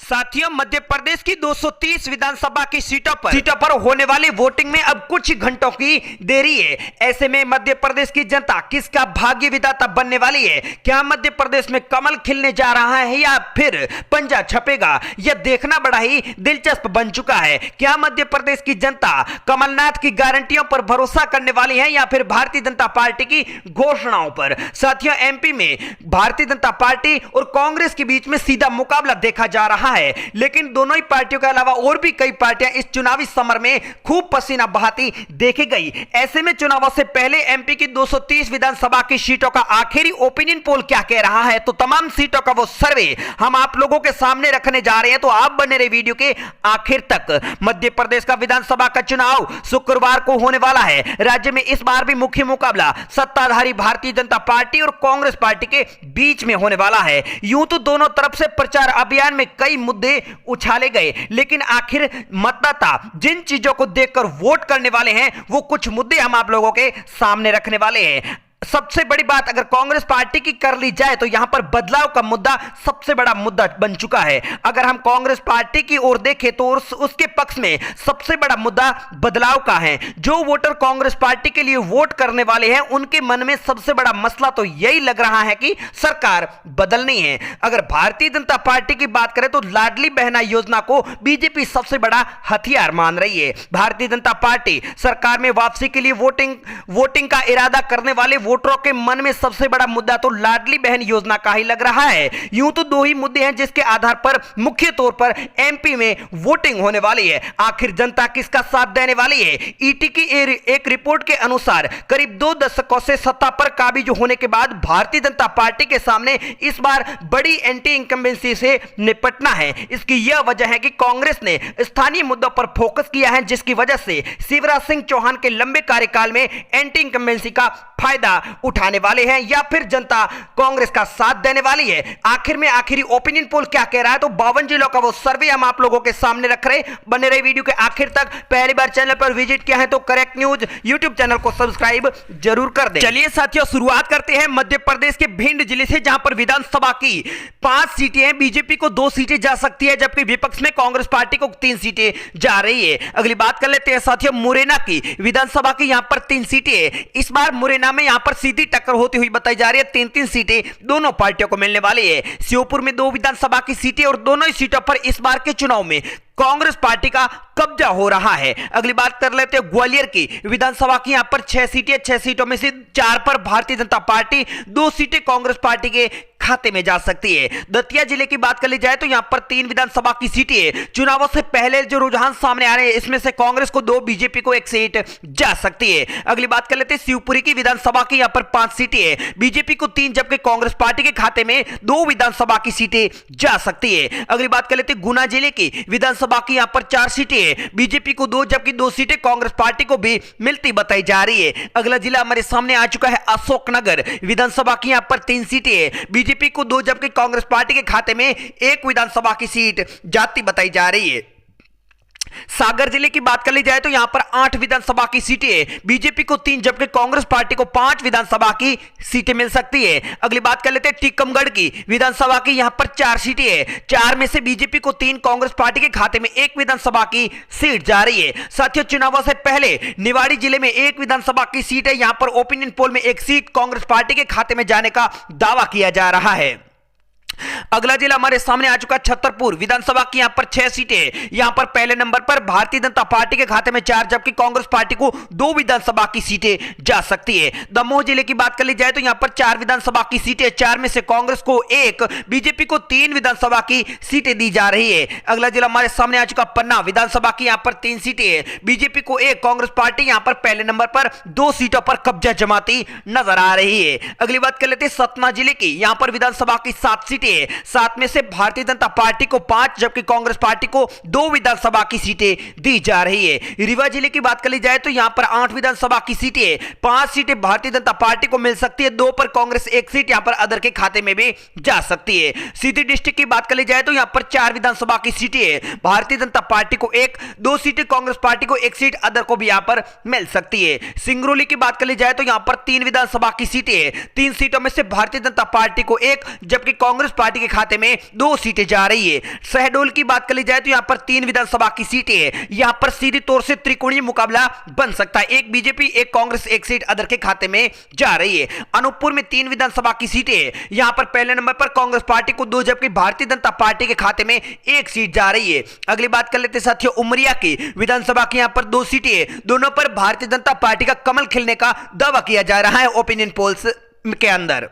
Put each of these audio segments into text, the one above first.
साथियों, मध्य प्रदेश की 230 विधानसभा की सीटों पर होने वाली वोटिंग में अब कुछ घंटों की देरी है। ऐसे में मध्य प्रदेश की जनता किसका भाग्य विधाता बनने वाली है? क्या मध्य प्रदेश में कमल खिलने जा रहा है या फिर पंजा छपेगा? यह देखना बड़ा ही दिलचस्प बन चुका है। क्या मध्य प्रदेश की जनता कमलनाथ की गारंटियों पर भरोसा करने वाली है या फिर भारतीय जनता पार्टी की घोषणाओं पर? साथियों, एमपी में भारतीय जनता पार्टी और कांग्रेस के बीच में सीधा मुकाबला देखा जा रहा है, लेकिन दोनों ही पार्टियों के अलावा और भी कई पार्टियां इस चुनावी समर में खूब पसीना बहाती देखी गई। ऐसे में चुनावों से पहले एमपी की 230 विधानसभा की सीटों का आखिरी ओपिनियन पोल क्या कह रहा है, तो तमाम सीटों का वो सर्वे हम आप लोगों के सामने रखने जा रहे हैं, तो आप बने रहे वीडियो के आखिर तक। मध्य प्रदेश का विधानसभा का चुनाव शुक्रवार को होने वाला है। राज्य में इस बार भी मुख्य मुकाबला सत्ताधारी भारतीय जनता पार्टी और कांग्रेस पार्टी के बीच में होने वाला है। यूं तो दोनों तरफ से प्रचार अभियान में कई मुद्दे उछाले गए, लेकिन आखिर मतदाता जिन चीजों को देखकर वोट करने वाले हैं, वो कुछ मुद्दे हम आप लोगों के सामने रखने वाले हैं। सबसे बड़ी बात अगर कांग्रेस पार्टी की कर ली जाए तो यहां पर बदलाव का मुद्दा सबसे बड़ा मुद्दा बन चुका है। अगर हम कांग्रेस पार्टी की ओर देखें तो उसके पक्ष में सबसे बड़ा मुद्दा बदलाव का है। जो वोटर कांग्रेस पार्टी के लिए वोट करने वाले हैं, उनके मन में सबसे बड़ा मसला तो यही लग रहा है कि सरकार बदलनी है। अगर भारतीय जनता पार्टी की बात करें तो लाडली बहना योजना को बीजेपी सबसे बड़ा हथियार मान रही है। भारतीय जनता पार्टी सरकार में वापसी के लिए वोटिंग का इरादा करने वाले वोटरों के मन में सबसे बड़ा मुद्दा तो लाडली बहन योजना का ही लग रहा है। यूं तो दो ही मुद्दे हैं जिसके आधार पर मुख्य तौर पर एमपी में वोटिंग होने वाली है। आखिर जनता किसका साथ देने वाली है? ईटी की एक रिपोर्ट के अनुसार करीब 2 दशकों से सत्ता पर काबिज होने के बाद भारतीय जनता पार्टी के सामने इस बार बड़ी एंटी इनकम्बेंसी से निपटना है। इसकी यह वजह है कि कांग्रेस ने स्थानीय मुद्दों पर फोकस किया है, जिसकी वजह से शिवराज सिंह चौहान के लंबे कार्यकाल में एंटी इनकम्बेंसी का फायदा उठाने वाले हैं या फिर जनता कांग्रेस का साथ देने वाली है। आखिर में आखिरी ओपिनियन पोल क्या कह रहा है, तो 52 जिलों का वो सर्वे हम आप लोगों के सामने रख रहे। बने रहे वीडियो के आखिर तक। पहली बार चैनल पर विजिट किया है तो करेक्ट न्यूज यूट्यूब चैनल को सब्सक्राइब जरूर कर दें। चलिए साथियों, शुरुआत करते हैं मध्य प्रदेश के भिंड जिले से, जहां पर विधानसभा की 5 सीटें हैं। बीजेपी को 2 सीटें जा सकती है, जबकि विपक्ष में कांग्रेस पार्टी को 3 सीटें जा रही है। अगली बात कर लेते हैं साथियों मुरैना की विधानसभा की। यहां पर 3 सीटें हैं। इस बार मुरैना में यहां पर सीधी टक्कर होती हुई बताई जा रही है। 3-3 सीटें दोनों पार्टियों को मिलने वाली है। श्योपुर में 2 विधानसभा की सीटें और दोनों ही सीटों पर इस बार के चुनाव में कांग्रेस पार्टी का कब्जा हो रहा है। अगली बात कर लेते हैं ग्वालियर की विधानसभा की। यहां पर 6 सीटें, 6 सीटों में से 4 पर भारतीय जनता पार्टी, 2 सीटें कांग्रेस पार्टी के खाते में जा सकती है। दतिया जिले की बात कर ली जाए तो यहां पर 3 विधानसभा की सीटें हैं। चुनावों से पहले जो रुझान सामने आ रहे हैं, इसमें से कांग्रेस को 2, बीजेपी को 1 सीट जा सकती है। अगली बात कर लेते हैं शिवपुरी की विधानसभा की। यहां पर 5 सीटें हैं। बीजेपी को 3, जबकि कांग्रेस पार्टी के खाते में 2 विधानसभा की सीटें जा सकती है। अगली बात कर लेते हैं गुना जिले की विधानसभा की। यहां पर 4 सीटें हैं। बीजेपी को 2, जबकि 2 सीटें कांग्रेस पार्टी को भी मिलती बताई जा रही है। अगला जिला हमारे सामने आ चुका है अशोकनगर विधानसभा की। यहां पर 3 सीटें हैं। बीजेपी को 2, जबकि कांग्रेस पार्टी के खाते में 1 विधानसभा की सीट जाती बताई जा रही है। सागर जिले की बात कर ली जाए तो यहां पर 8 विधानसभा की सीटें हैं। बीजेपी को 3, जबकि कांग्रेस पार्टी को 5 विधानसभा की सीटें मिल सकती है। अगली बात कर लेते हैं टीकमगढ़ की विधानसभा की। यहां पर 4 सीटें हैं। 4 में से बीजेपी को 3, कांग्रेस पार्टी के खाते में 1 विधानसभा की सीट जा रही है। साथियों, चुनावों से पहले निवाड़ी जिले में 1 विधानसभा की सीट है। यहां पर ओपिनियन पोल में 1 सीट कांग्रेस पार्टी के खाते में जाने का दावा किया जा रहा है। अगला जिला हमारे सामने आ चुका छतरपुर विधानसभा की। यहां पर 6 सीटें। यहां पर पहले नंबर पर भारतीय जनता पार्टी के खाते में 4, जबकि कांग्रेस पार्टी को 2 विधानसभा की सीटें जा सकती है। दमोह जिले की बात कर ली जाए तो यहां पर 4 विधानसभा की सीटें। 4 में से कांग्रेस को 1, बीजेपी को 3 विधानसभा की सीटें दी जा रही है। अगला जिला हमारे सामने आ चुका पन्ना विधानसभा की। यहां पर 3 सीटें हैं। बीजेपी को 1, कांग्रेस पार्टी यहां पर पहले नंबर पर 2 सीटों पर कब्जा जमाती नजर आ रही है। अगली बात कर लेते हैं सतना जिले की। यहां पर विधानसभा की 7 सीटें हैं। 7 में से भारतीय जनता पार्टी को 5, जबकि कांग्रेस पार्टी को 2 विधानसभा की सीटें दी जा रही है। रीवा जिले की बात कर ली जाए तो यहां पर 8 विधानसभा की सीटें हैं। 5 सीटें भारतीय जनता पार्टी को मिल सकती है। 2 पर कांग्रेस, 1 सीट यहां पर अदर के खाते में भी जा सकती है। सीधी डिस्ट्रिक्ट की बात कर ली जाए तो यहां पर 4 विधानसभा की सीटें हैं। भारतीय जनता पार्टी को 1, 2 सीटें कांग्रेस पार्टी को, 1 सीट अदर को भी यहां पर मिल सकती है। सिंगरौली की बात कर ली जाए तो यहां पर 3 विधानसभा की सीटें हैं। 3 सीटों में से भारतीय जनता पार्टी को 1, जबकि कांग्रेस पार्टी के खाते में 2 सीटें जा रही है। शहडोल की बात कर ली जाए तो यहां पर 3 विधानसभा की सीटें हैं। यहां पर सीधी तौर से त्रिकोणीय मुकाबला बन सकता है, एक बीजेपी, एक कांग्रेस, एक सीट अदर के खाते में जा रही है। अनूपपुर में 3 विधानसभा की सीटें हैं। यहां पर पहले नंबर पर कांग्रेस पार्टी को 2, जबकि भारतीय जनता पार्टी के खाते में 1 सीट जा रही है। अगली बात कर लेते साथियों उमरिया की विधानसभा की, यहां पर 2 सीटें हैं। दोनों पर भारतीय जनता पार्टी का कमल खिलने का दावा किया जा रहा है ओपिनियन पोल्स के अंदर।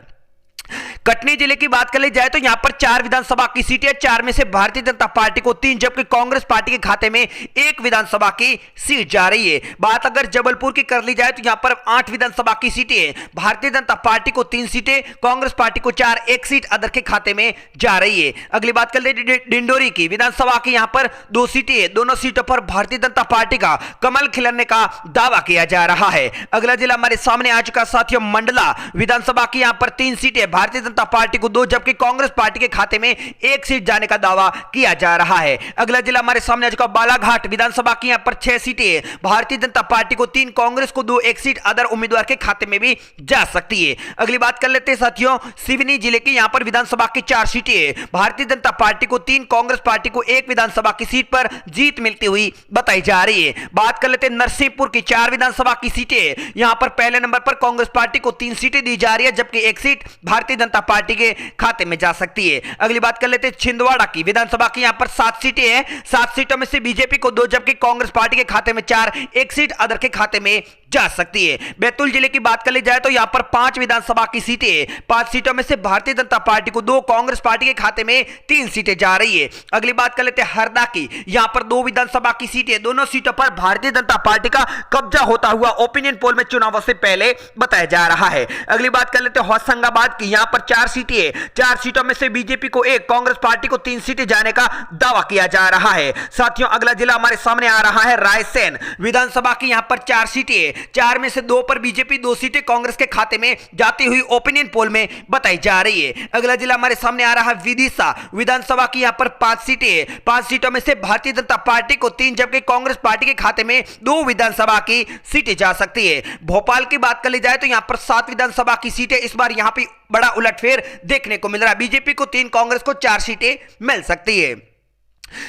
कटनी जिले की बात कर ली जाए तो यहां पर 4 विधानसभा की सीटें, 4 में से भारतीय जनता पार्टी को 3, जबकि कांग्रेस पार्टी के खाते में 1 विधानसभा की सीट जा रही है। बात अगर जबलपुर की कर ली जाए तो यहां पर 8 विधानसभा की सीटें हैं। भारतीय जनता पार्टी को 3 सीटें, कांग्रेस पार्टी को 4, 1 सीट अदर के खाते में जा रही है। अगली बात कर ले डिंडोरी की विधानसभा की, यहां पर 2 सीटें हैं। दोनों सीटों पर भारतीय जनता पार्टी का कमल खिलने का दावा किया जा रहा है। अगला जिला हमारे सामने आ चुका साथियों मंडला विधानसभा की, यहां पर 3 सीटें, भारतीय जनता पार्टी को 2, जबकि कांग्रेस पार्टी के खाते में 1 सीट जाने का दावा किया जा रहा है। अगला जिला हमारे सामने आ चुका बालाघाट विधानसभा की, यहां पर 6 सीटें, भारतीय जनता पार्टी को 3, कांग्रेस को 2, 1 सीट अदर उम्मीदवार के खाते में भी जा सकती है। अगली बात कर लेते हैं साथियों सिवनी जिले की, यहां पर विधानसभा की 4 सीटें, भारतीय जनता पार्टी को 3, कांग्रेस पार्टी को 1 विधानसभा की सीट पर जीत मिलती हुई बताई जा रही है। बात कर लेते हैं नरसिंहपुर की 4 विधानसभा की सीटें, यहां पर पहले नंबर पर कांग्रेस पार्टी को 3 सीटें दी जा रही है, जबकि 1 सीट भारतीय जनता पार्टी के खाते में जा सकती है। अगली बात कर लेते हैं छिंदवाड़ा की विधानसभा की, यहां पर 7 सीटें हैं। 7 सीटों में से बीजेपी को 2, जबकि कांग्रेस पार्टी के खाते में 4, 1 सीट अदर के खाते में जा सकती है। बैतूल जिले की बात कर ली जाए तो यहां पर 5 विधानसभा की सीटें, 5 सीटों में से भारतीय जनता पार्टी को 2, कांग्रेस पार्टी के खाते में 3 सीटें जा रही है। अगली बात कर लेते हैं हरदा की, यहां पर 2 विधानसभा की सीटें, दोनों सीटों पर भारतीय जनता पार्टी का कब्जा होता हुआ ओपिनियन पोल में चुनावों से पहले बताया जा रहा है। अगली बात कर लेते हैं होशंगाबाद की, यहां पर 4 सीटें, 4 सीटों में से बीजेपी को 1, कांग्रेस पार्टी को 3 सीटें जाने का दावा किया जा रहा है। साथियों अगला जिला हमारे सामने आ रहा है रायसेन विधानसभा की, यहां पर 4 सीटें, 4 में से 2 पर बीजेपी, 2 सीटें कांग्रेस के खाते में जाती हुई ओपिनियन पोल में बताई जा रही है। अगला जिला हमारे सामने आ रहा है विदिशा विधानसभा की, यहां पर 5 सीटें, 5 सीटों में से भारतीय जनता पार्टी को 3, जबकि कांग्रेस पार्टी के खाते में 2 विधानसभा की सीटें जा सकती है। भोपाल की बात कर ली जाए तो यहां पर 7 विधानसभा की सीटें, इस बार यहां पर बड़ा उलटफेर देखने को मिल रहा है, बीजेपी को 3, कांग्रेस को 4 सीटें मिल सकती है।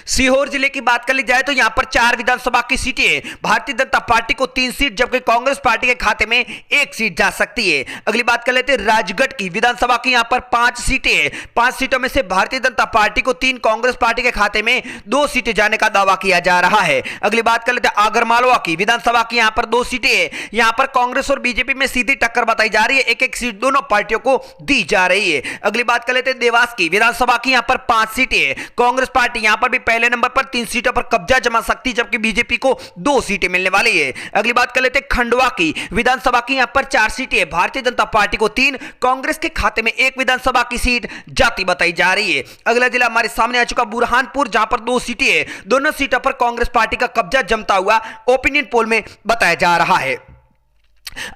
सीहोर जिले की बात कर ली जाए तो यहां पर 4 विधानसभा की सीटें, भारतीय जनता पार्टी को 3 सीट, जबकि कांग्रेस पार्टी के खाते में 1 सीट जा सकती है। अगली बात कर लेते हैं राजगढ़ की विधानसभा की, यहां पर 5 सीटें, 5 सीटों में से भारतीय जनता पार्टी को 3, कांग्रेस पार्टी के खाते में 2 सीटें जाने का दावा किया जा रहा है। अगली बात कर लेते हैं आगरमालवा की विधानसभा की, यहां पर 2 सीटें, यहां पर कांग्रेस और बीजेपी में सीधी टक्कर बताई जा रही है, 1-1 सीट दोनों पार्टियों को दी जा रही है। अगली बात कर लेते हैं देवास की विधानसभा की, यहां पर 5 सीटें, कांग्रेस पार्टी यहां पर भी पहले नंबर पर 3 सीटों पर कब्जा जमा सकती है, जबकि बीजेपी को 2 सीटें मिलने वाली है। अगली बात कर लेते हैं खंडवा की विधानसभा की, यहां पर 4 सीटें, भारतीय जनता पार्टी को 3, कांग्रेस के खाते में 1 विधानसभा की सीट जाती बताई जा रही है। अगला जिला हमारे सामने आ चुका बुरहानपुर, जहां पर 2 सीटें हैं, दोनों सीटों पर कांग्रेस पार्टी का कब्जा जमता हुआ ओपिनियन पोल में बताया जा रहा है।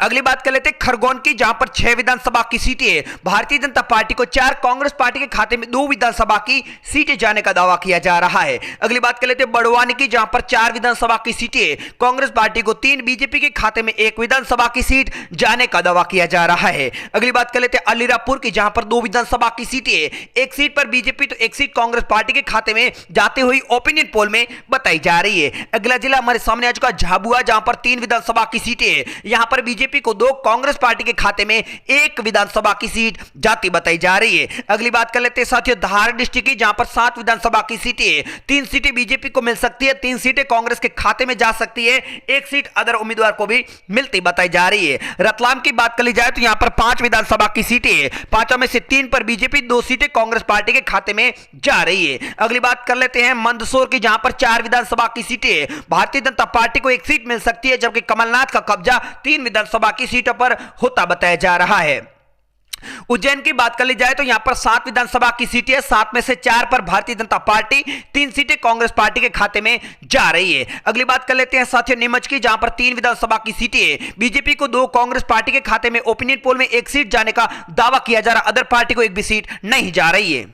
अगली बात कर लेते हैं खरगोन की, जहां पर 6 विधानसभा की सीटें, भारतीय जनता पार्टी को 4, कांग्रेस पार्टी के खाते में 2 विधानसभा की सीटें जाने का दावा किया जा रहा है। अगली बात कर लेते हैं बड़वानी की, जहां पर 4 विधानसभा की सीटें, कांग्रेस पार्टी को 3, बीजेपी के खाते में 1 विधानसभा की सीट जाने का दावा किया जा रहा है। अगली बात कर लेते हैं अलीराजपुर की, जहां पर 2 विधानसभा की सीटें, 1 सीट पर बीजेपी तो 1 सीट कांग्रेस पार्टी के खाते में जाती हुई ओपिनियन पोल में बताई जा रही है। अगला जिला हमारे सामने आ चुका झाबुआ, जहां पर 3 विधानसभा की सीटें, यहां पर बीजेपी को 2, कांग्रेस पार्टी के खाते में 1 विधानसभा की सीट जाती बताई जा रही है। अगली बात कर लेते हैं साथियों धार डिस्ट्रिक्ट की, जहां पर 7 विधानसभा की सीटें, 3 सीटें बीजेपी को मिल सकती है, 3 सीटें कांग्रेस के खाते में जा सकती है, 1 सीट अदर उम्मीदवार को भी मिलती बताई जा रही है। रतलाम की बात कर ली जाए तो यहां पर 5 विधानसभा की सीटें, 5 में से 3 पर बीजेपी, 2 सीटें कांग्रेस पार्टी के खाते में जा रही है। अगली बात कर लेते हैं मंदसौर की, जहां पर 4 विधानसभा की सीटें, भारतीय जनता पार्टी को 1 सीट मिल सकती है, जबकि कमलनाथ का कब्जा 3 विधानसभा की सीटों पर होता बताया जा रहा है। उज्जैन की बात कर ली जाए तो यहां पर 7 विधानसभा की सीटें, 7 में से 4 पर भारतीय जनता पार्टी, 3 सीटें कांग्रेस पार्टी के खाते में जा रही है। अगली बात कर लेते हैं साथियों नीमच की, जहां पर 3 विधानसभा की सीटें, बीजेपी को 2, कांग्रेस पार्टी के खाते में ओपिनियन पोल में 1 सीट जाने का दावा किया जा रहा, अदर पार्टी को 1 भी सीट नहीं जा रही है।